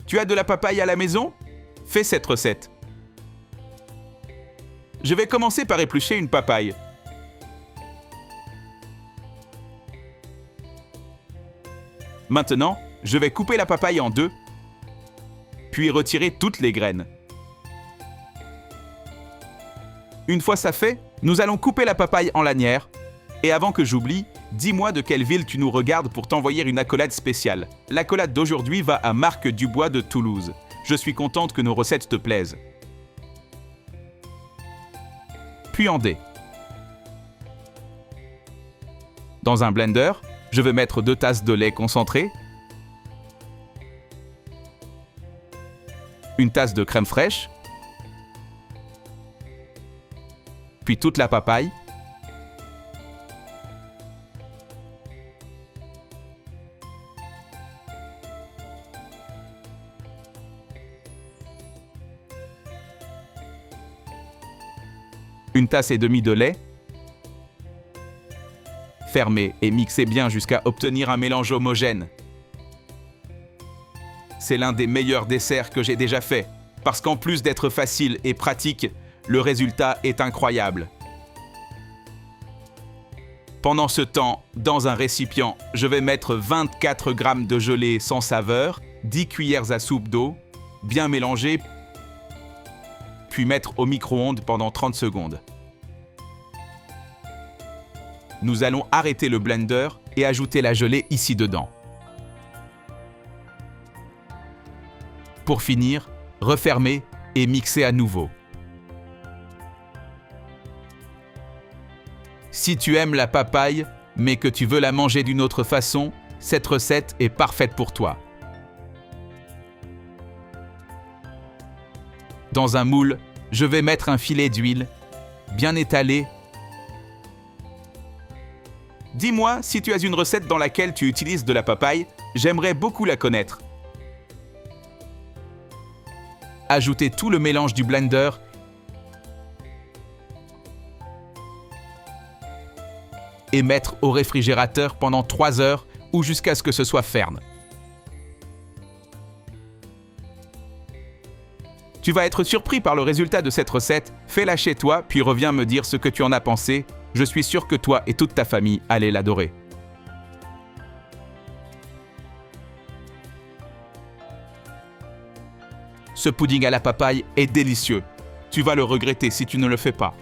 Tu as de la papaye à la maison? Fais cette recette. Je vais commencer par éplucher une papaye. Maintenant, je vais couper la papaye en deux, puis retirer toutes les graines. Une fois ça fait, nous allons couper la papaye en lanières. Et avant que j'oublie, dis-moi de quelle ville tu nous regardes pour t'envoyer une accolade spéciale. L'accolade d'aujourd'hui va à Marc Dubois de Toulouse. Je suis contente que nos recettes te plaisent. Puis en dés. Dans un blender, je vais mettre 2 tasses de lait concentré, une tasse de crème fraîche, puis toute la papaye, une tasse et demie de lait, fermez et mixez bien jusqu'à obtenir un mélange homogène. C'est l'un des meilleurs desserts que j'ai déjà fait, parce qu'en plus d'être facile et pratique, le résultat est incroyable. Pendant ce temps, dans un récipient, je vais mettre 24 g de gelée sans saveur, 10 cuillères à soupe d'eau, bien mélanger, puis mettre au micro-ondes pendant 30 secondes. Nous allons arrêter le blender et ajouter la gelée ici dedans. Pour finir, refermer et mixer à nouveau. Si tu aimes la papaye, mais que tu veux la manger d'une autre façon, cette recette est parfaite pour toi. Dans un moule, je vais mettre un filet d'huile, bien étalé. Dis-moi si tu as une recette dans laquelle tu utilises de la papaye, j'aimerais beaucoup la connaître. Ajoutez tout le mélange du blender et mettre au réfrigérateur pendant 3 heures ou jusqu'à ce que ce soit ferme. Tu vas être surpris par le résultat de cette recette. Fais-la chez toi, puis reviens me dire ce que tu en as pensé. Je suis sûr que toi et toute ta famille allez l'adorer. Ce pudding à la papaye est délicieux. Tu vas le regretter si tu ne le fais pas.